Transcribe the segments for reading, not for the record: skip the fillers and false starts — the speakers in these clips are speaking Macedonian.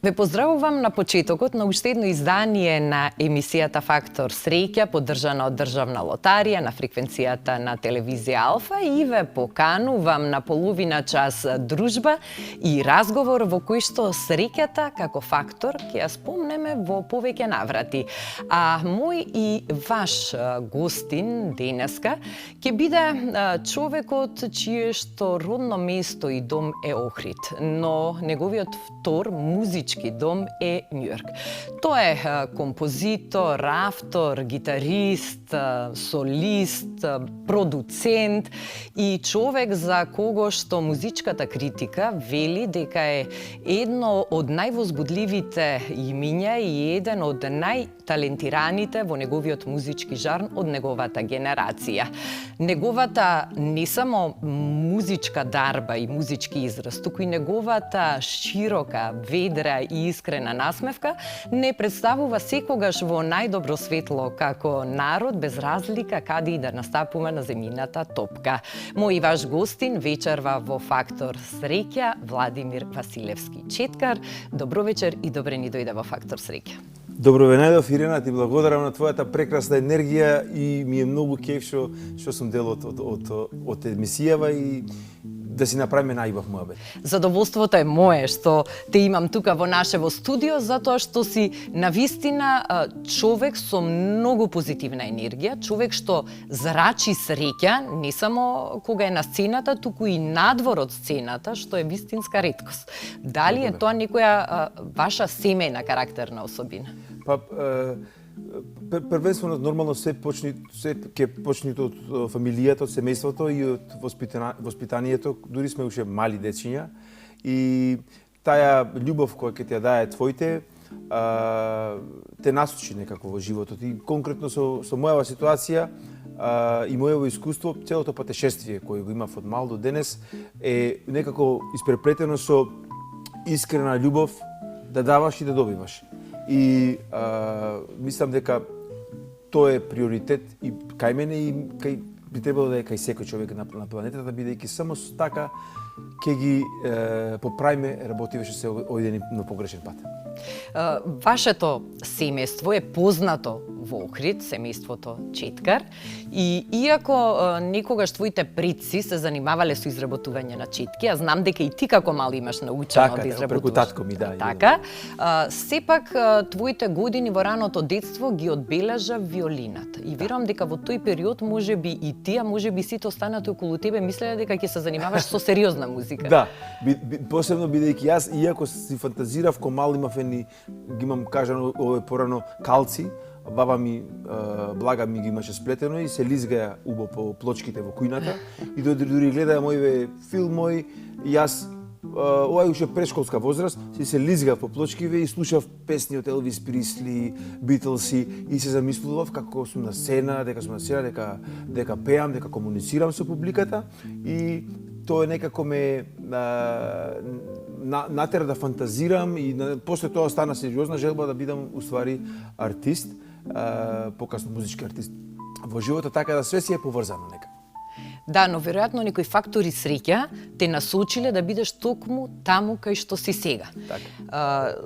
Ве поздравувам на почетокот на уште едно издание на емисијата Фактор среќа, поддржана од Државна лотарија на фреквенцијата на телевизија Алфа и ве поканувам на половина час дружба и разговор во кој што среќата како фактор ќе ја спомнеме во повеќе наврати. А мој и ваш гостин денеска ќе биде човекот чие што родно место и дом е Охрид, но неговиот втор музички дом е Њујорк. Тој е композитор, автор, гитарист, солист, продуцент и човек за кого што музичката критика вели дека е едно од највозбудливите имиња и еден од најталентираните во неговиот музички жарн од неговата генерација. Неговата не само музичка дарба и музички израз, туку и неговата широка, ведра и искрена насмевка не представува секогаш во најдобро светло како народ без разлика каде и да настапува на земјината топка. Мој и ваш гостин вечерва во Фактор среќа Владимир Василевски Четкар. Добро вечер и добре ни дојде во Фактор среќа. Добро ве најдов, Ирена, ти благодарам на твојата прекрасна енергија и ми е многу кеф што сум дел од емисијава и да си направиме најубав муабет. Задоволството е мое што те имам тука во нашево студио, затоа што си навистина човек со многу позитивна енергија, човек што зрачи среќа, не само кога е на сцената, туку и надвор од сцената, што е вистинска реткост. Дали е тоа некоја ваша семејна карактерна особина? Првенствено, нормално се ќе почне од фамилијата, од семејството и од воспитанието, дури сме уште мали дечиња. И таа љубов која ќе ти ја дае твоите, те насочи некако во животот. И конкретно со мојава ситуација и мојово искуство, целото патешествие кое го имав од мал до денес е некако испреплетено со искрена љубов да даваш и да добиваш. И мислам дека тоа е приоритет и кај мене и би требало да е кај секој човек на планетата, бидејќи само така ќе ги поправиме работиве што се одени на погрешен пат. Вашето семејство е познато во Охрид, семејството Четкар, и иако некогаш твоите предци се занимавале со изработување на четки, а знам дека и ти како мал имаш научено да изработуваш. Преку татко ми, да. Така, сепак твоите години во раното детство ги одбележа виолината. И верувам дека во тој период можеби и ти, а можеби сите останати околу тебе мислеле дека ќе се занимаваш со сериозна музика. Да, посебно бидејќи јас, иако си фантазирав ко мал имав ги имам кажано овој порано калци, баба ми, блага ми ги имаше сплетено и се лизгаја убо по плочките во кујната и дури гледаја моје филмови, јас ова е уште прешколска возраст, се лизгав по плочкиве и слушав песни од Елвис Присли, Битлси и се замислував како сум на сцена, дека пеам, дека комуницирам со публиката и тоа некако ме натера да фантазирам и после тоа стана сериозна желба да бидам уствари артист, покасно музички артист во животот, така да све си е поврзано нека. Да, но веројатно некои фактори среќа те насочиле да бидеш токму таму кај што си сега. Така.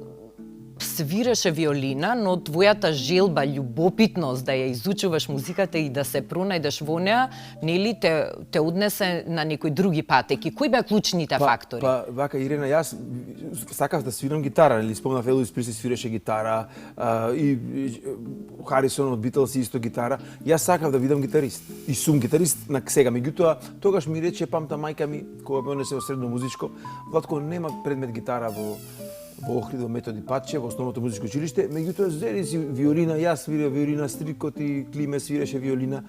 Свираше виолина, но твојата желба, љубопитност да ја изучуваш музиката и да се пронајдеш во неа, нели те однесе на некои други патеки. Кои беа клучните фактори? Вака, Ирена, јас сакав да свирам гитара, нели спомнав Елвис Присли свиреше гитара, и Харисон од Битлс исто гитара. Јас сакав да бидам гитарист. И сум гитарист на сега. Меѓутоа, тогаш ми рече памта мајка ми, кога ме однесе во средно музичко, Владко, нема предмет гитара во Охрид, во Методи Патче, во основното музичко училиште, меѓутоа зели си виолина, јас свиря виолина, Стрикот и Климе свиреше виолина,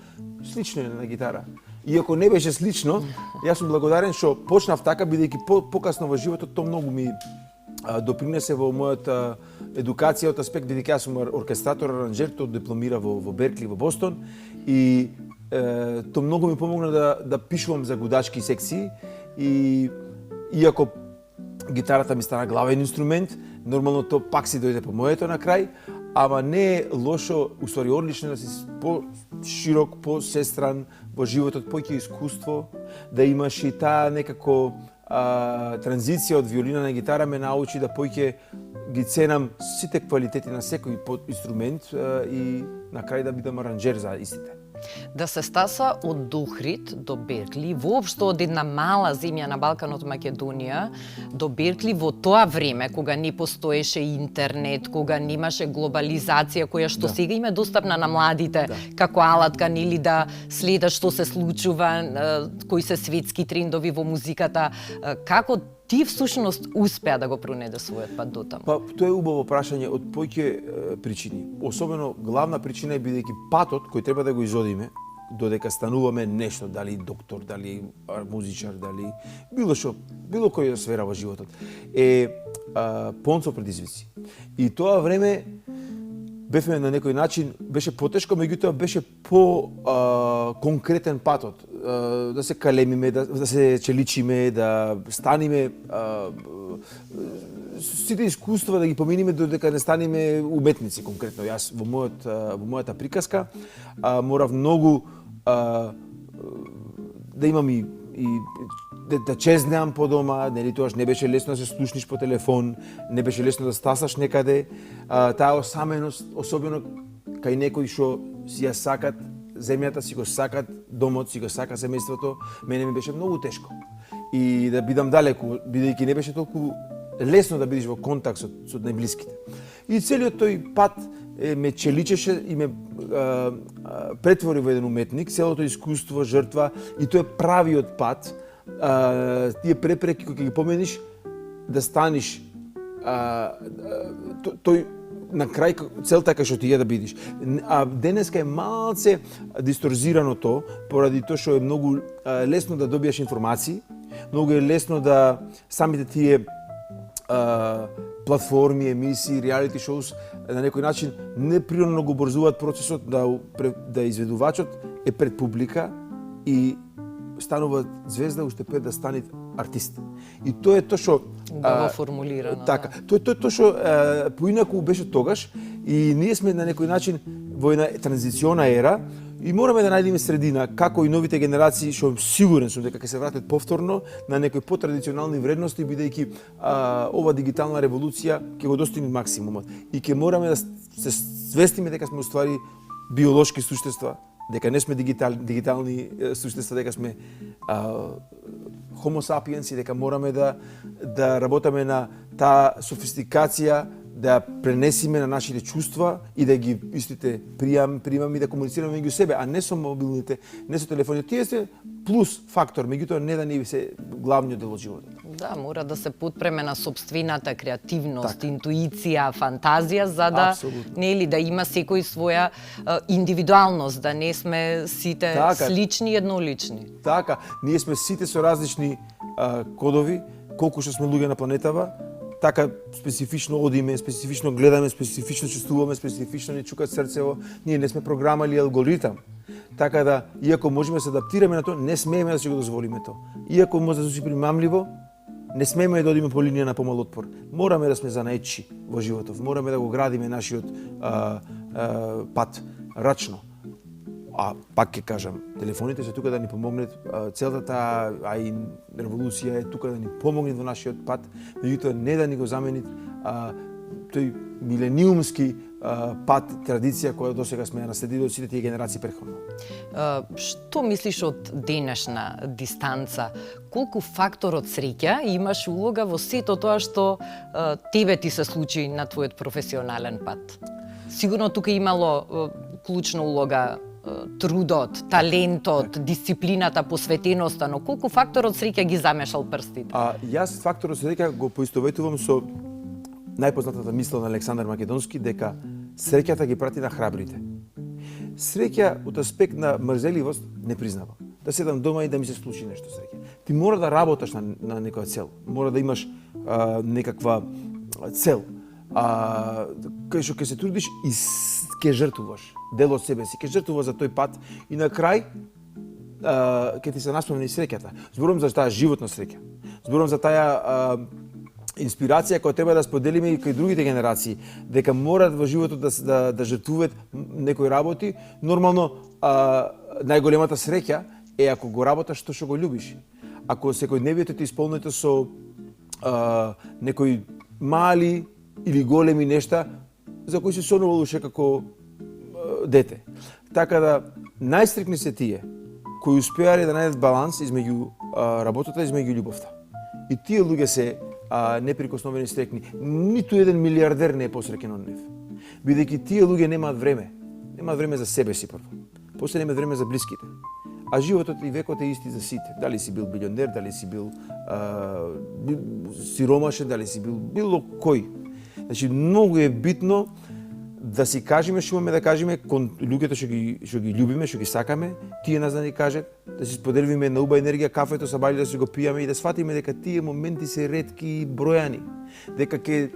слично е на гитара. Иако не беше слично, јас сум благодарен што почнав така, бидејќи покасно во животот тоа многу ми допринесе во мојата едукација од аспект, бидејќи јас сум оркестратор, аранџер, тоа дипломира во Беркли, во Бостон, и тоа многу ми помогна да пишувам за гудачки секции и иако гитарата ми стана главен инструмент, нормално тоа пак си дојде по моето на крај, ама не е лошо, уствари одлично да си по-широк, по-сестран во животот, поќе искуство, да имаш и таа некако транзиција од виолина на гитара ме научи да поќе ги ценам сите квалитети на секој инструмент и на крај да бидам аранџер за истите. Да се стаса од Охрид до Беркли, воопшто од една мала земја на Балканот Македонија до Беркли во тоа време кога не постоеше интернет, кога немаше глобализација која што сега има достапна на младите како алатка нели да следат што се случува, кои се светски трендови во музиката, како ти всушност успеа да го пронеде својот пат до таму? Па тоа е убаво прашање од поќе причини. Особено главна причина е бидејќи патот кој треба да го изодиме додека стануваме нешто, дали доктор, дали музичар, дали било која сфера во животот, е полн со предизвици. И тоа време бевме на некој начин, беше потешко, меѓутоа беше конкретен патот. Да се калемиме, да се челичиме, да станиме сите искуства да ги поминиме додека не станиме уметници конкретно. Јас во мојата приказка морав многу да имам и да чезнеам по дома, нели тоаш не беше лесно да се слушниш по телефон, не беше лесно да стасаш некаде. Таа осаменост, особено кај некои што си ја сакат земјата, си го сакат домот, си го сака семејството, мене ми беше многу тешко. И да бидам далеку, бидејќи не беше толку лесно да бидеш во контакт со најблиските. И целиот тој пат ме челичеше и ме претвори во еден уметник, целото искуство, жртва, и тој е правиот пат, тие препреки кои ќе ги помениш, да станиш тој на крај целта кај што ти е да бидеш. А денеска е малце дисторзирано тоа, поради тоа што е многу лесно да добиеш информации, многу е лесно да самите тие платформи, емисии, реалити шоус на некој начин неприродно го убрзуваат процесот да изведувачот е пред публика и станува звезда уште пред да стане артист. И тоа е тоа што убаво формулирано. Така, тоа е тоа што поинаку беше тогаш и ние сме на некој начин во една транзициона ера и мораме да најдеме средина како и новите генерации, што сигурен сум дека ќе се вратат повторно на некои потрадиционални вредности, бидејќи ова дигитална револуција ќе го достигне максимумот и ќе мораме да се свестиме дека сме уствари биолошки суштества, дека не сме дигитални суштества, дека сме homo sapiens и дека мораме да работаме на таа софистикација, да пренесиме на нашите чувства и да ги истите приемаме и да комуницираме меѓу себе, а не со мобилните, не со телефоните. Тие се плюс фактор, меѓутоа не да ни се главниот дел од животот. Да, мора да се потпреме на сопствената креативност, интуиција, фантазија, за да нели да има секој своја индивидуалност, да не сме сите слични и еднолични. Така, ние сме сите со различни кодови, колку што сме луѓе на планетава, така специфично одиме, специфично гледаме, специфично чувствуваме, специфично ни чукат срцево. Ние не сме програма или алгоритам. Така да, иако можеме да се адаптираме на тоа, не смееме да си го дозволиме тоа. Иако може да звучи примамливо, не смееме да одиме по линија на помал отпор. Мораме да сме занаечи во животот, мораме да го градиме нашиот пат рачно. А пак ќе кажам, телефоните се тука да ни помогнат, целата таа и револуција е тука да ни помогне во нашиот пат, меѓутоа не да ни го заменит тој милениумски пат, традиција која досега сме ја наследили од сите тие генерации претходно. Што мислиш од денешна дистанца? Колку факторот среќа имаш улога во сето тоа што тебе ти се случи на твојот професионален пат? Сигурно тука имало клучна улога трудот, талентот, дисциплината, посветеноста, но колку факторот среќа ги замешал прстите? Јас факторот среќа го поистоветувам со најпознатата мисла на Александар Македонски дека среќата ги прати на храбрите. Среќа од аспект на мрзеливост не признавам. Да седам дома и да ми се случи нешто среќа. Ти мора да работаш на некоја цел. Мора да имаш некаква цел. Кај што ќе се трудиш и ќе жртвуваш дел од себе си, ќе жртвуваш за тој пат и на крај ќе ти се наспомни среќата. Зборувам за таа животна среќа. Зборувам за таа инспирација која треба да споделиме и кај другите генерации, дека морат во животот да жртвуваат некои работи. Нормално најголемата среќа е ако го работаш тоа што го љубиш. Ако секојдневието ти исполнете со некои мали или големи нешта за кои се сонувал уште како дете. Така да најстрикни се тие кои успеале да најдат баланс измеѓу работата и измеѓу љубовта. И тие луѓе се неприкосновени стрекни. Ниту еден милиардер не е посреќен од нив. Бидејќи тие луѓе немаат време. Немаат време за себе си прво. После немаат време за блиските. А животот и векот е исти за сите. Дали си бил билионер, дали си бил сиромашен, дали си бил било кој. Значи, многу е битно да си кажеме што имаме да кажеме кон луѓето што ги љубиме, што ги сакаме, тие нас да ни кажат, да си споделиме на уба енергија кафето са бали да си го пијаме и да сватиме дека тие моменти се ретки и бројани. Дека ќе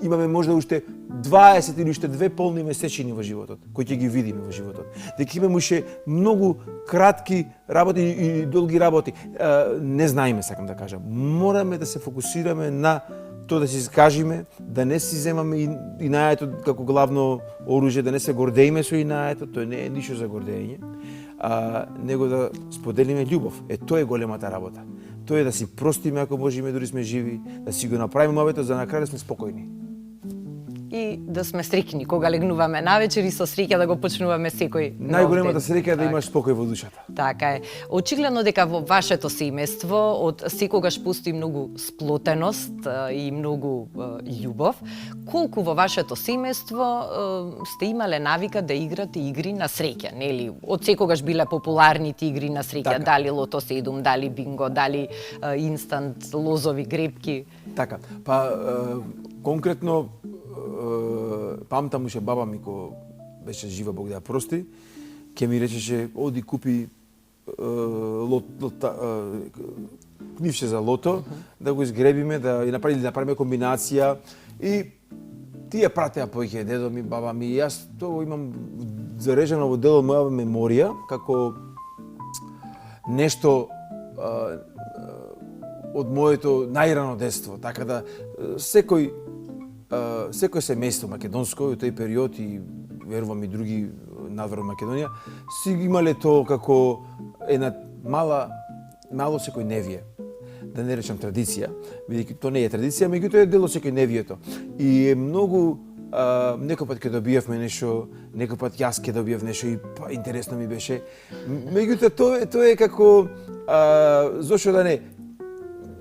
имаме можда уште 20 или уште 2 полни месечини во животот, кои ќе ги видиме во животот. Дека имаме уште многу кратки работи и долги работи. Не знаеме, сакам да кажам. Мораме да се фокусираме на тоа да си скажиме, да не си земаме инаето како главно оружје, да не се гордееме со инаето, тоа не е ништо за гордење, него да споделиме љубов. Тоа е големата работа. Тоа е да си простиме ако можеме, дури сме живи, да си го направиме мовето за на крај да сме спокојни. И да сме среќни кога легнуваме навечер и со среќа да го почнуваме секој нов ден. Најголемата среќа е да имаш спокој во душата. Така е. Очигледно дека во вашето семејство од секогаш постои многу сплотеност и многу љубов. Колку во вашето семејство сте имале навика да играте игри на среќа, нели? Од секогаш биле популарни тие игри на среќа, така. Дали лото 7, дали бинго, дали инстант лозови грепки. Така, па конкретно памтам уште баба ми кој беше жива, Бог да ја прости, ќе ми речеше оди купи книвче за лото, да го изгребиме, да направиме комбинација и тие пратеа поиќе дедо ми, баба ми, и јас тоа имам зарежано во дел од моја меморија како нешто од моето најрано детство, така да секој семејство македонско во тој период и верувам и други надвор од Македонија си имале тоа како една мало секојневие. Да не речам традиција, бидејќи тоа не е традиција, меѓутоа е дел од секојневието. И е многу некој пат ќе добиевме нешто, некој пат јас ќе добиев нешто и интересно ми беше. Меѓутоа тоа е како зошто да не,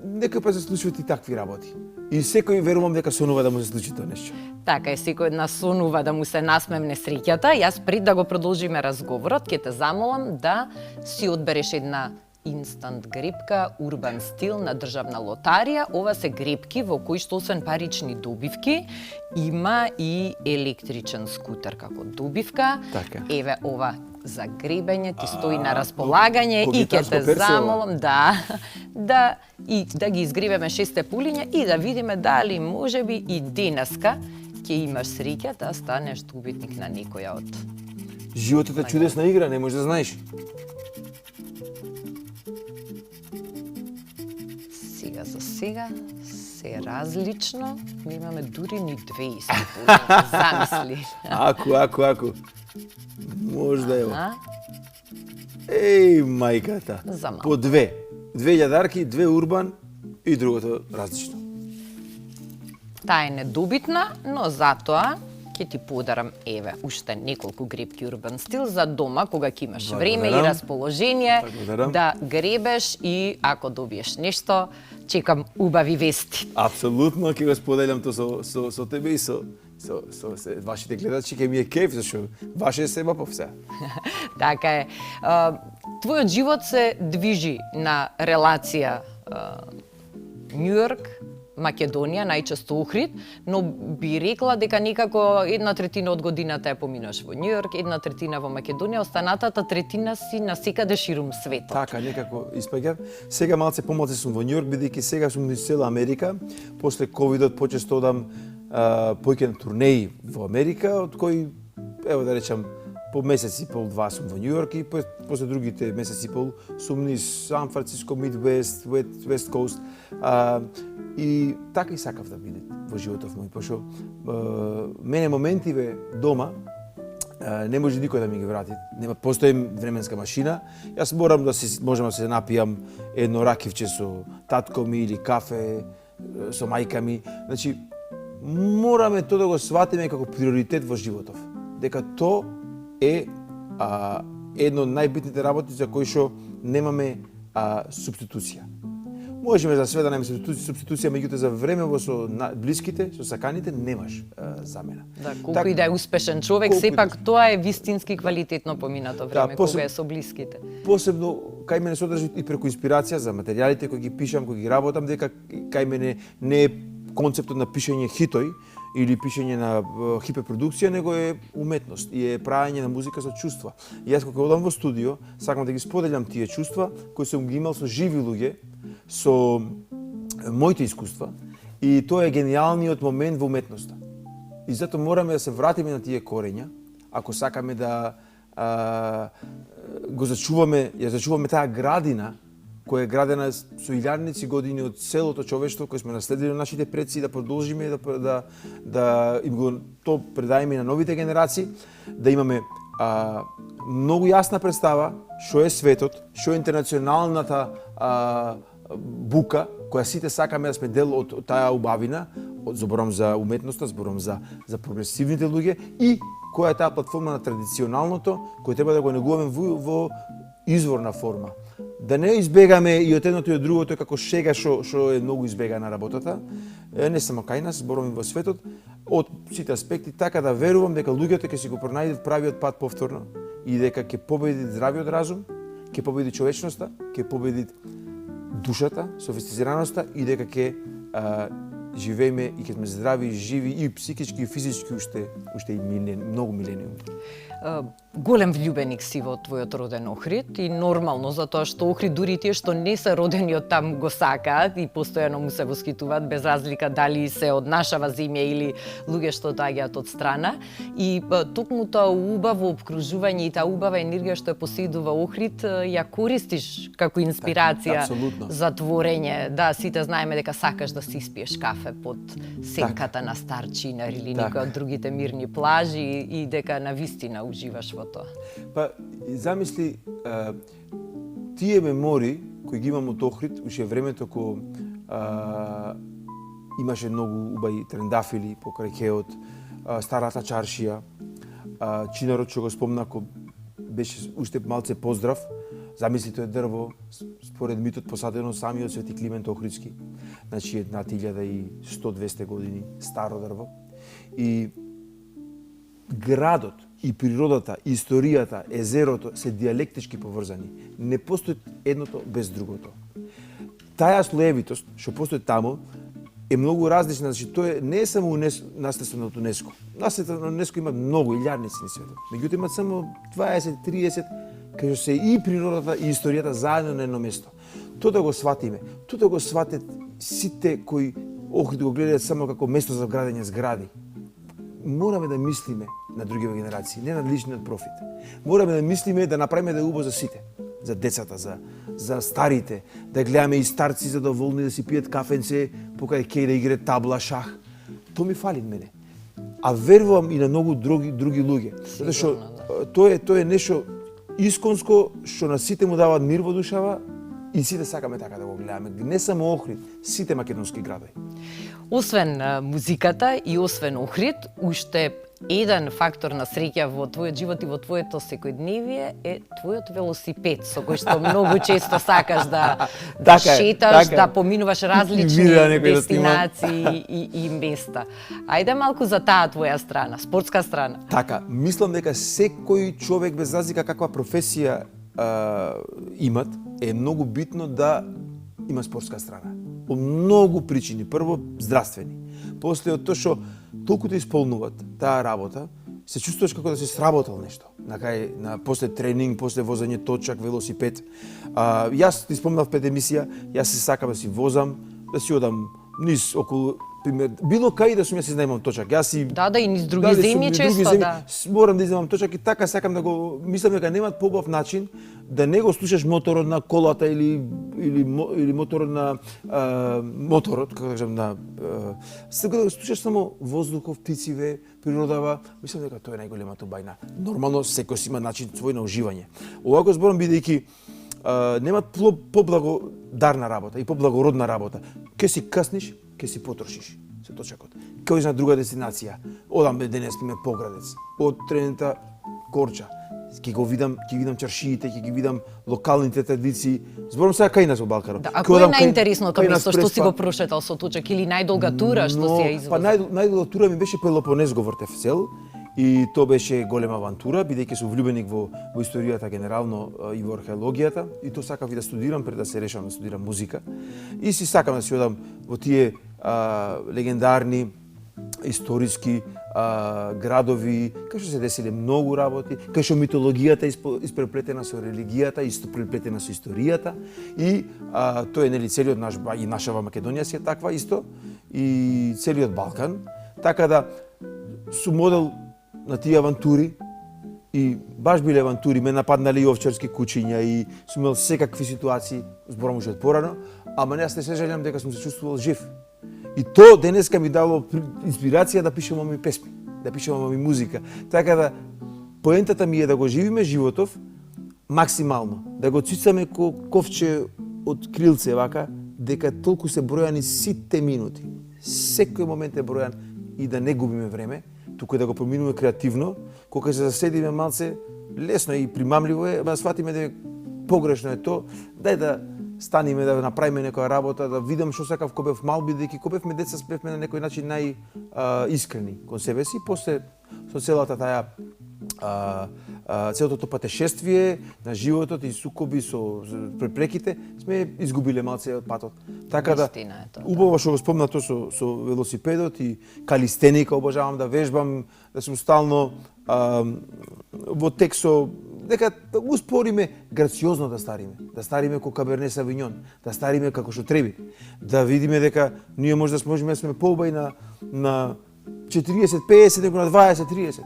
некој пат се случуваат и такви работи. И секој верувам дека сонува да му се случи тоа нешто. Така е, секој од нас сонува да му се насмевне среќата. Јас пред да го продолжиме разговорот, ќе те замолам да си одбереш една инстант грепка урбан стил на државна лотарија. Ова се грепки во кои што освен парични добивки има и електричен скутер како добивка. Така. Еве ова за гребење ти стои на располагање и ќе те замолам да ги изгребеме 6 пулиња и да видиме дали можеби и денеска ќе имаш среќа да станеш добитник на некоја од. Животот е чудесна игра, не можеш да знаеш. Сега за сега се различно, ми имаме дури ни 2 исти пулиња, замисли. Аку. Можда ево. Еј, мајката. За малку. По 2. 2 љадарки, 2 урбан и другото различно. Таа е недобитна, но затоа ќе ти подарам еве уште неколку грепки урбан стил за дома кога ќе имаш време и расположение да гребеш и ако добиеш нешто, чекам убави вести. Апсолутно ќе го споделам тоа со тебе и со вашите гледачи, ќе ми е кеф, зашто ваше се бапов се. Така е. Твојот живот се движи на релација Њујорк, Македонија, најчесто Охрид, но би рекла дека некако 1/3 од годината ја поминаш во Њујорк, 1/3 во Македонија, останатата третина си насекаде ширум светот. Така, некако испаѓав. Сега малце помалце сум во Њујорк, бидејќи сега сум низ цела Америка. После ковидот почесто одам поиќе на турнеи во Америка, од кои, ево да речам, по месец и пол, 2 сум во Њујорк и после другите месец и пол сум низ Сан Франциско, Мидвест, Вест Коуст. И така и сакав да биде во животов мој, пошто мене моментиве дома не може никој да ми ги врати. Нема, постои временска машина. Јас можам да се напијам едно ракивче со татко ми или кафе со мајка ми. Значи, мораме тоа да го сватиме како приоритет во животов. Дека тоа е едно од најбитните работи за кои што немаме субституција. Можеме за све да немаме субституција, меѓутоа за времево со блиските, со саканите, немаш замена. Да, колку и да е успешен човек, сепак тоа е вистински квалитетно поминато време, кога е со блиските. Посебно, кај мене се одржи и преку инспирација за материјалите кои ги пишам, кои ги работам, дека кај мене не е концептот на пишење хитој или пишење на хиперпродукција, него е уметност и е правење на музика со чувства. И јас кога одам во студио, сакам да ги споделам тие чувства кои сум ги имал со живи луѓе, со моите искуства, и тоа е гениалниот момент во уметноста. И затоа мораме да се вратиме на тие корења, ако сакаме да го зачуваме, ја зачуваме таа градина која е градена со илјадници години од целото човештво кој сме наследили од нашите предци, да продолжиме да им го то предаеме на новите генерации, да имаме многу јасна представа што е светот, што е интернационалната бука која сите сакаме да сме дел од таа убавина, зборам за уметноста, зборам за прогресивните луѓе, и која е таа платформа на традиционалното кој треба да го негуваме во изворна форма. Да не избегаме и од едното и од другото како шега што е многу избегана работата, не само кај нас, зборам и во светот, од сите аспекти, така да верувам дека луѓето ќе си го пронајдат правиот пат повторно и дека ќе победи здравиот разум, ќе победи човечноста, ќе победи душата, софистицираноста и дека ќе живееме и ќе сме здрави, живи и психички и физички уште и многу милениуми. Голем влюбеник си во твојот роден Охрид и нормално, затоа што Охрид дури тие што не се родени од там го сакаат и постојано му се воскитуваат, без разлика дали се од нашава земја или луѓе што доаѓаат од страна. И токму тоа убаво опкружување и таа убава енергија што ја поседува Охрид ја користиш како инспирација за творење. Да, сите знаеме дека сакаш да си испиеш кафе под сенката на Старчинар или некој од другите мирни плажи и дека навистина уживаш во тоа. Па, замисли, тие мемори кои ги имам од Охрид, уште времето кога имаше многу убави трендафили покрај кеот, старата чаршија, чинарот што го спомна, кој беше уште малце поздрав, замисли тоа е дрво, според митот посадено самиот Свети Климент Охридски, значи над 1100-200 години старо дрво. И градот и природата, историјата, езерото се диалектички поврзани. Не постои едното без другото. Таа слоевитост што постои таму е многу различна, значи тоа не е само наследство од УНЕСКО. Наследство на УНЕСКО има многу илјадници на светот. Меѓутоа има само 20-30 кај што се и природата и историјата заедно на едно место. Тоа да го сватиме, тоа да го сватат сите кои Охрид го гледаат само како место за градење згради. Мораме да мислиме на другите генерации, не на личниот профит. Мораме да мислиме да направиме да е убаво за сите, за децата, за старите, да гледаме и старци задоволни да си пијат кафенце, покај кеј да играат табла, шах. Тоа ми фали мене. А верувам и на многу други луѓе, затоа што тоа е нешто исконско што на сите му даваат мир во душава и сите сакаме така да го гледаме. Не само Охрид, сите македонски градови. Освен музиката и освен Охрид, уште еден фактор на среќа во твојот живот и во твоето секојдневие е твојот велосипед, со кој што многу често сакаш да шеташ, да поминуваш различни дестинации и места. Ајде малку за таа твоја страна, спортска страна. Така, мислам дека секој човек без разлика каква професија имат, е многу битно да има спортска страна. По многу причини. Прво, здравствени. После од тоа што толку те исполнуват таа работа, се чувствуваш како да си сработал нешто. После тренинг, после возење точак, велосипед. Јас ти спомнав пред емисија, јас се сакам да си возам, да си одам низ околу, пример, било кај да сум јас изнајмам точак. Јас и и низ други земји често, да. Морам да изнајмам точак и така сакам да го мислам дека немаат побав начин да не го слушаш моторот на колата или моторот на моторот, како да кажам, на сега да слушаш само воздухов, птициве, природава, мислам дека тоа е најголемата убајна. Нормално секој си има начин свој на уживање. Овако зборам бидејќи немаат поблагодарна работа и поблагородна работа. Ке си касниш, ке си потрошиш. светочакот. Кај на друга дестинација, одам денес ме Поградец, од Тренета Корча, ќе видам чаршиите, ќе ги видам локалните традиции. Зборам сега кај нас во Балканот. Да, а кој е најинтересното место што си го прошетал со Тучек или најдолга тура што си ја извозил? Па најдолга тура ми беше Пелопонез го вртев цел и тоа беше голема авантура, бидејќи сум влюбеник во историјата генерално и во археологијата, и тоа сакав и да студирам пред да се решам да студирам музика. И си сакам да си одам во тие легендарни историски градови, кај што се десиле многу работи, кај што митологијата испреплетена со религијата, испреплетена со историјата, и тоа е нели целиот наш, и нашава Македонија си е таква исто, и целиот Балкан, така да сум модел на тие авантури, и баш биле авантури, ме нападнале и овчарски кучиња, и сум имал секакви ситуации, зборам уште од порано, ама не, јас не се жалам дека сум се чувствувал жив. И тоа денеска ми дало инспирација да пишам мои песми, да пишам мои музика. Така да, поентата ми е да го живиме животов максимално, да го цуцаме ко ковче од крилце, вака, дека толку се бројани сите минути. Секој момент е бројан и да не губиме време, туку да го поминуваме креативно, кога се заседиме малце, лесно и примамливо е, да сватиме дека погрешно е тоа, дај да станиме да направиме некоја работа, да видам што сакав кога бев мал, бидејќи кога бевме деца спревме на некој начин искрени кон себе си, после со целата таа целото тоа патешествие на животот и сукоби со препреките, сме изгубиле малце од патот. Така да, убаво што го спомна тоа со велосипедот и калистеника, обожавам да вежбам, да сум стално во тек со дека успориме грациозно да стариме како Каберне Савиньон, да стариме како што треби, да видиме дека ние може да сме поубави на 40, 50, него на 20, 30.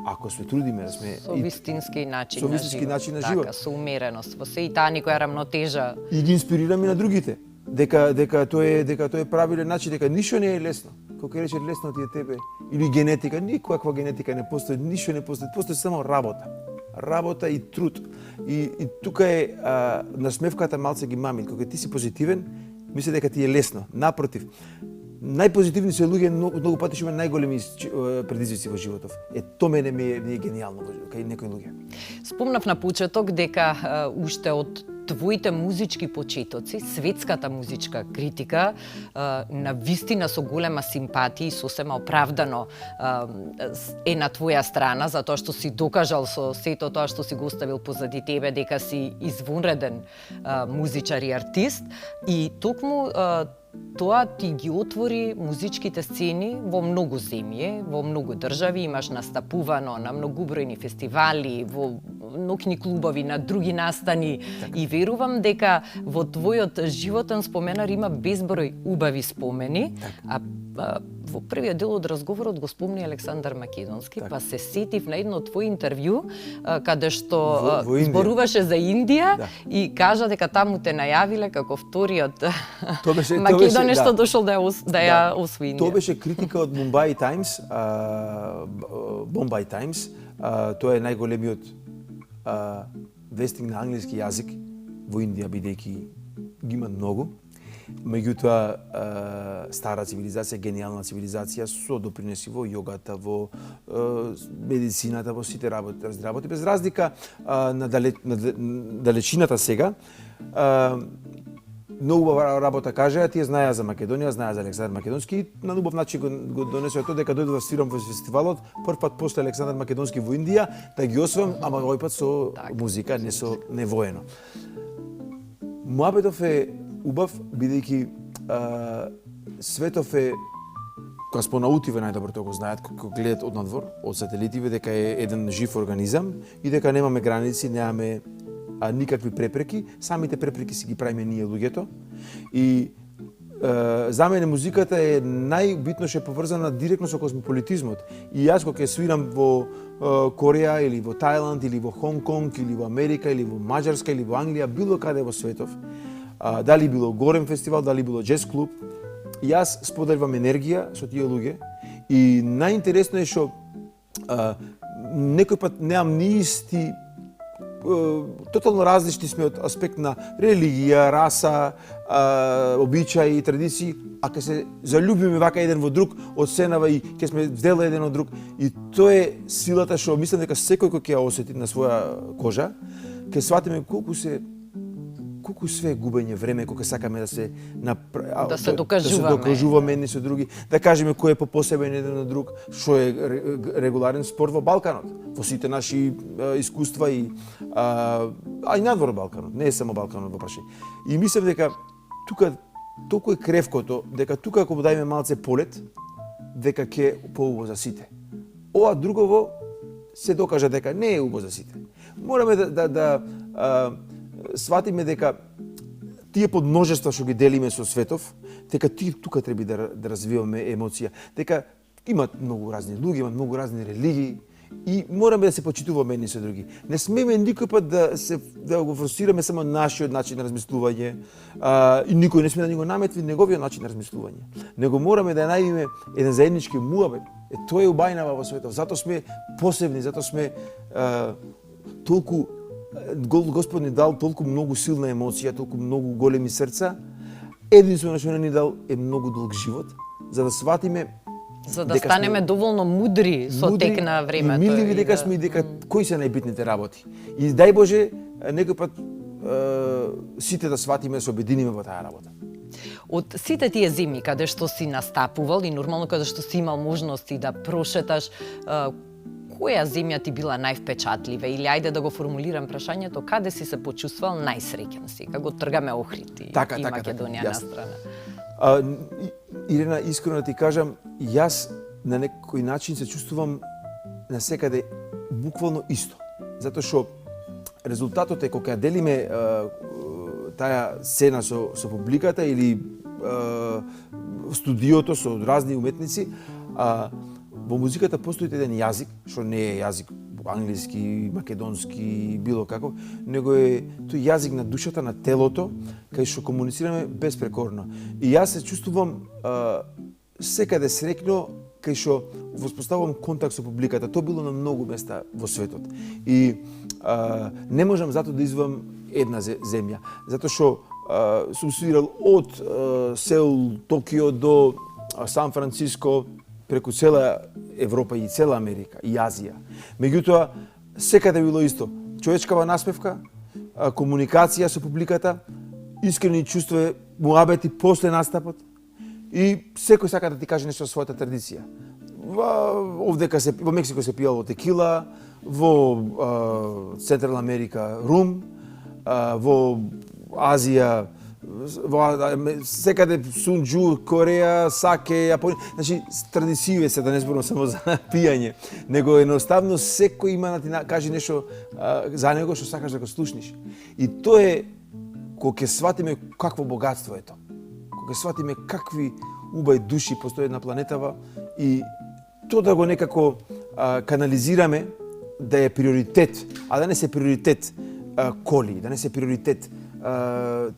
Ако се трудиме да сме со вистински начин на живот. Така, со умереност, во се и таа некоја рамнотежа. И ги инспирираме на другите. Дека тоа е правилен начин, дека ништо не е лесно. Кога рече лесно ти е тебе или генетика, никаква генетика не постои, ништо не постои, постои само работа. Работа и труд. И тука е насмевката малце ги мами. Кога ти си позитивен, мисли дека ти е лесно. Напротив, најпозитивни се луѓе многу пати што имаат најголеми предизвици во животов. Тоа мене ми е гениално кај некои луѓе. Спомнав на почеток дека уште од твоите музички почетоци, светската музичка критика на вистина со голема симпатија и сосема оправдано е на твоја страна, затоа што си докажал со сето тоа што си го оставил позади тебе дека си извонреден музичар и артист, и токму тоа ти ги отвори музичките сцени во многу земји, во многу држави, имаш настапувано на многубројни фестивали, во ноќни клубови, на други настани, и верувам дека во твојот животен споменар има безброј убави спомени, а во првиот дел од разговорот го спомни Александар Македонски, па се сетив на едно твое интервју каде што зборуваше за Индија и кажа дека таму те најавиле како вториот Македонец што дошол да ја освои Индија. Тоа беше критика од Bombay Times. Тоа е најголемиот вестник на англиски јазик во Индија, бидејќи ги има многу. Меѓутоа, стара цивилизација, гениална цивилизација со допринеси во јогата, во медицината, во сите работи, без разлика на далечината сега. Многу убава работа кажаа, тие знаеа за Македонија, знаеа за Александар Македонски и на убав начин го донесоа тоа дека дојдов да свирам во фестивалот, прв пат после Александар Македонски во Индија, да ги освојам, ама овој пат со музика, не со невоено. Муабетов е убав, бидејќи светов е, космонаутиве најдобро тоа го знаат, кога гледат од надвор, од сателитиве, дека е еден жив организам и дека немаме граници, немаме никакви препреки, самите препреки си ги правиме ние луѓето. И за мене музиката е најбитно што е поврзана директно со космополитизмот. И јас кога ќе свирам во Кореја или во Тајланд или во Хонг Конг или во Америка или во Маđарска или во Англија, било каде во светов, дали било Горем фестивал, дали било джез клуб, јас споделувам енергија со тие луѓе и најинтересно е што некој пат немам ни исти тотално различни сме од аспект на религија, раса, обичаи и традиции, а ке се заљубиме вака еден во друг, од сенава и ке сме дел еден од друг. И тоа е силата што мислам дека секој кој ќе ја осети на своја кожа, ќе сватиме колку све губење време кога сакаме да се докажуваме едни со други, да кажеме кој е попосебен еден од друг, што е регуларен спорт во Балканот, во сите наши искуства и и надвор Балканот, не е само Балканот во прашање. И мислам дека тука толку е кревкото, дека тука ако дајме малце полет, дека ќе поубаво за сите. Ова другово се докажа дека не е убаво за сите. Мораме да сватиме дека тие подмножества што ги делиме со светов, дека тие тука треба да развиваме емоција, дека имат многу разни луѓе, имат многу разни религии и мораме да се почитуваме едни со други. Не смееме никој пат да го форсираме само нашиот начин на размислување и никој не сме да ни го наметви неговиот начин на размислување. Него мораме да најдеме еден заеднички муабет. Тоа е убајнава во светот. Затоа сме посебни, затоа сме толку Господ ни дал толку многу силна емоција, толку многу големи срца. Единствено што ни дал е многу долг живот, за да сватиме, за да станеме доволно мудри со тек на времето. И миливи дека сме и дека кои се најбитните работи. И дај Боже некој пат сите да сватиме, се обединиме во таа работа. Од сите тие зими каде што си настапувал и нормално каде што си имал можности да прошеташ, која земја ти била највпечатлива или ајде да го формулирам прашањето, каде си се почувствувал најсреќен си, како тргаме Охрид и Македонија на страна? Ирена, искрено ти кажам, јас на некој начин се чувствувам насекаде буквално исто. Затоа што резултатот е кога делиме таа сцена со публиката или студиото со разни уметници, во музиката постои еден јазик, што не е јазик англиски, македонски, било каков, него е тој јазик на душата, на телото, кај што комуницираме безпрекорно. И јас се чувствувам секаде среќно кај што воспоставувам контакт со публиката. Тоа било на многу места во светот. И не можам затоа да извам една земја, затоа што сум свирал од Сеул, Токио до Сан Франциско, преку цела Европа и цела Америка и Азија. Меѓутоа, секаде било исто. Човечкава наспевка, комуникација со публиката, искрени чувства, муабети после настапот и секој сака да ти каже нешто со својата традиција. Во Мексико се пиело текила, во Централна Америка рум, во Азија секаде сунџу, Кореја, саке, Јапонија, значи традиције се, да не зборам само за пијање, него едноставно секој има да ти каже нешто за него што сакаш да го слушнеш. И тоа е кога ќе сватиме какво богатство е тоа. Кога ќе сватиме какви убави души постојат на планетава и тоа да го некако канализираме да е приоритет, а да не се приоритет коли, да не се приоритет таа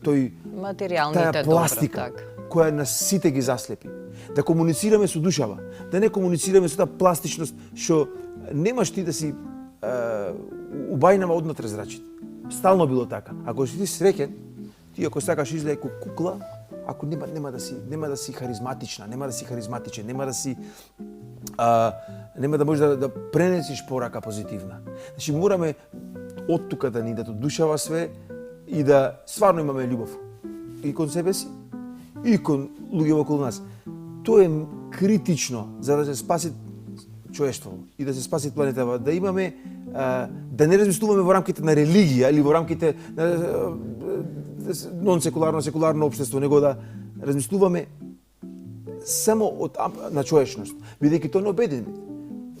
пластика која нас сите ги заслепи. Да комуницираме со душава, да не комуницираме со таа пластичност што немаш ти да си убајнава однатре зрачите. Стално било така. Ако си ти среќен, ти ако сакаш изгледа како кукла, ако нема да си харизматична, нема да си харизматичен, нема да можеш да пренесиш порака позитивна. Значи мораме од тука да ни душава све и да стварно имаме љубов и кон себе си и кон луѓе околу нас. Тоа е критично за да се спаси човештвото и да се спаси планетава, да имаме да не размислуваме во рамките на религија или во рамките на нон-секуларно, секуларно општество, него да размислуваме само на човечност, бидејќи тоа не обедини.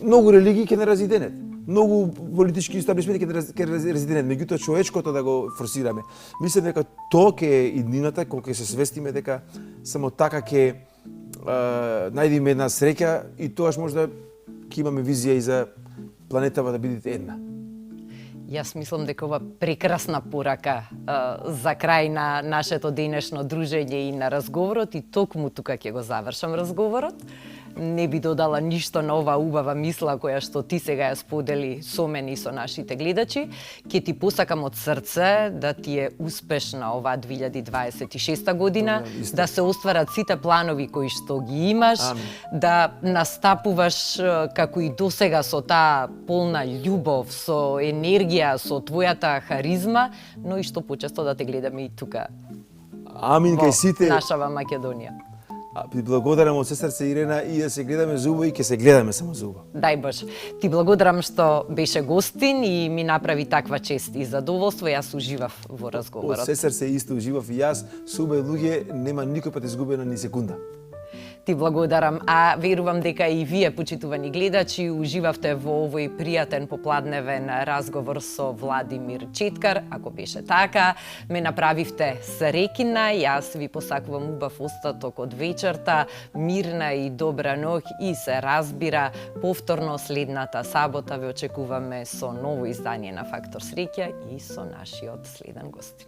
Многу религии ќе не разиденет, многу политички истаблишменти ќе разиденет, меѓутоа човечкото да го форсираме. Мислам дека тоа ќе е иднината кога ќе се свестиме дека само така ќе најдеме една среќа и тоаш можда ќе имаме визија и за планетава да бидете една. Јас мислам дека ова прекрасна порака за крај на нашето денешно дружење и на разговорот и токму тука ќе го завршам разговорот. не би додала ништо на оваа убава мисла која што ти сега ја сподели со мене и со нашите гледачи. Ќе ти посакам од срце да ти е успешна оваа 2026 година, да се остварат сите планови кои што ги имаш, да настапуваш како и досега со таа полна љубов, со енергија, со твојата харизма, но и што почесто да те гледаме и тука. Амин кај сите. Нашава Македонија. Ви благодарам од се срце, Ирена, и да се гледаме за убаво и ќе се гледаме само за убаво. Дај Боже. Ти благодарам што беше гостин и ми направи таква чест и задоволство. Јас уживав во разговорот. Од се срце исто уживав и јас. Со убави луѓе нема никој пат изгубена ни секунда. Ти благодарам, а верувам дека и вие, почитувани гледачи, уживавте во овој пријатен попладневен разговор со Владимир Четкар. Ако беше така, ме направивте среќна. Јас ви посакувам убав остаток од вечерта, мирна и добра ноќ и се разбира, повторно следната сабота ве очекуваме со ново издание на Фактор среќа и со нашиот следен гост.